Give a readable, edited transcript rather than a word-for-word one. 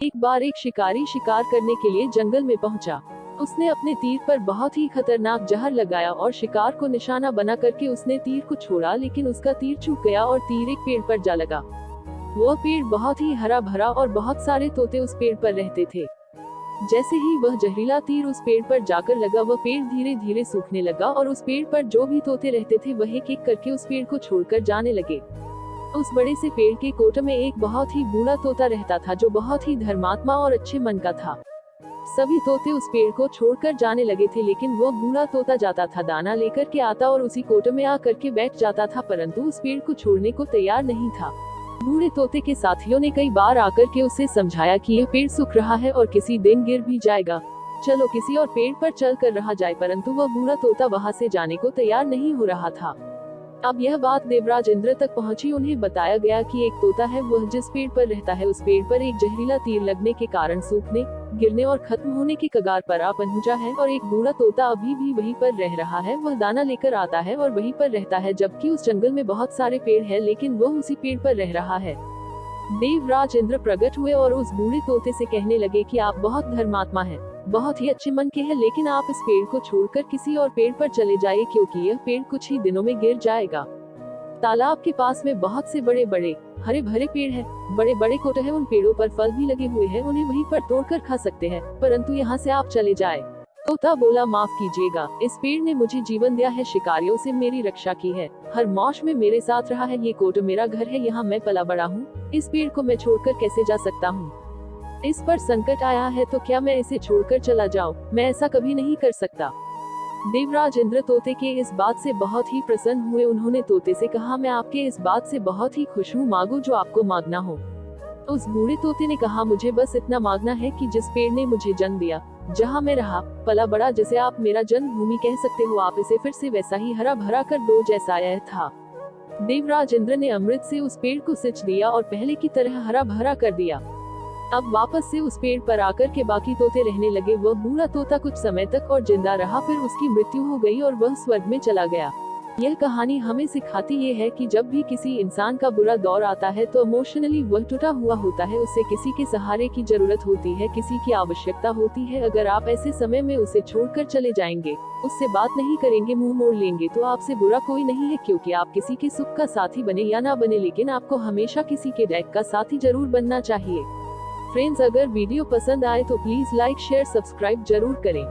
एक बार एक शिकारी शिकार करने के लिए जंगल में पहुंचा। उसने अपने तीर पर बहुत ही खतरनाक जहर लगाया और शिकार को निशाना बना करके उसने तीर को छोड़ा, लेकिन उसका तीर चूक गया और तीर एक पेड़ पर जा लगा। वह पेड़ बहुत ही हरा भरा और बहुत सारे तोते उस पेड़ पर रहते थे। जैसे ही वह जहरीला तीर उस पेड़ पर जाकर लगा, वह पेड़ धीरे धीरे सूखने लगा और उस पेड़ पर जो भी तोते रहते थे वह एक एक करके उस पेड़ को छोड़कर जाने लगे। उस बड़े से पेड़ के कोट में एक बहुत ही बूढ़ा तोता रहता था जो बहुत ही धर्मात्मा और अच्छे मन का था। सभी तोते उस पेड़ को छोड़कर जाने लगे थे, लेकिन वो बूढ़ा तोता जाता था, दाना लेकर के आता और उसी कोट में आकर के बैठ जाता था, परंतु उस पेड़ को छोड़ने को तैयार नहीं था। बूढ़े तोते के साथियों ने कई बार आकर के उसे समझाया कि यह पेड़ सूख रहा है और किसी दिन गिर भी जाएगा, चलो किसी और पेड़ पर चल कर रहा जाए, परंतु वह बूढ़ा तोता वहाँ से जाने को तैयार नहीं हो रहा था। अब यह बात देवराज इंद्र तक पहुंची। उन्हें बताया गया कि एक तोता है, वह जिस पेड़ पर रहता है उस पेड़ पर एक जहरीला तीर लगने के कारण सूखने, गिरने और खत्म होने के कगार पर आ पहुंचा है, और एक बूढ़ा तोता अभी भी वहीं पर रह रहा है। वह दाना लेकर आता है और वहीं पर रहता है, जबकि उस जंगल में बहुत सारे पेड़ है, लेकिन वह उसी पेड़ पर रह रहा है। देवराज इंद्र प्रकट हुए और उस बूढ़े तोते से कहने लगे कि आप बहुत धर्मात्मा हैं, बहुत ही अच्छे मन के हैं, लेकिन आप इस पेड़ को छोड़कर किसी और पेड़ पर चले जाइए, क्योंकि यह पेड़ कुछ ही दिनों में गिर जाएगा। तालाब के पास में बहुत से बड़े बड़े हरे भरे पेड़ हैं, बड़े बड़े कोट हैं, उन पेड़ों पर फल भी लगे हुए हैं, उन्हें वहीं पर तोड़कर खा सकते हैं, परंतु यहाँ से आप चले जाए। तोता बोला, माफ कीजिएगा, इस पेड़ ने मुझे जीवन दिया है, शिकारियों से मेरी रक्षा की है, हर मौसम में मेरे साथ रहा है, ये कोट मेरा घर है, यहाँ मैं पला बड़ा हूँ, इस पेड़ को मैं छोड़कर कैसे जा सकता हूँ? इस पर संकट आया है तो क्या मैं इसे छोड़कर चला जाऊँ? मैं ऐसा कभी नहीं कर सकता। देवराज इंद्र तोते के इस बात से बहुत ही प्रसन्न हुए। उन्होंने तोते से कहा, मैं आपके इस बात से बहुत ही खुश हूँ, मांगो जो आपको मांगना हो। उस बूढ़े तोते ने कहा, मुझे बस इतना मांगना है कि जिस पेड़ ने मुझे जन्म दिया, जहाँ मैं रहा पला बड़ा, जिसे आप मेरा जन्मभूमि कह सकते हो, आप इसे फिर से वैसा ही हरा भरा कर दो जैसा यह था। देवराज इंद्र ने अमृत से उस पेड़ को सिंच दिया और पहले की तरह हरा भरा कर दिया। अब वापस से उस पेड़ पर आकर के बाकी तोते रहने लगे। वह बूढ़ा तोता कुछ समय तक और जिंदा रहा, फिर उसकी मृत्यु हो गई और वह स्वर्ग में चला गया। यह कहानी हमें सिखाती ये है कि जब भी किसी इंसान का बुरा दौर आता है तो इमोशनली वह टूटा हुआ होता है, उसे किसी के सहारे की जरूरत होती है, किसी की आवश्यकता होती है। अगर आप ऐसे समय में उसे छोड़कर चले जाएंगे, उससे बात नहीं करेंगे, मुंह मोड़ लेंगे, तो आपसे बुरा कोई नहीं है, क्योंकि आप किसी के सुख का साथी बने या ना बने, लेकिन आपको हमेशा किसी के डैक का साथी जरूर बनना चाहिए। फ्रेंड्स, अगर वीडियो पसंद आए तो प्लीज लाइक शेयर सब्सक्राइब जरूर करें।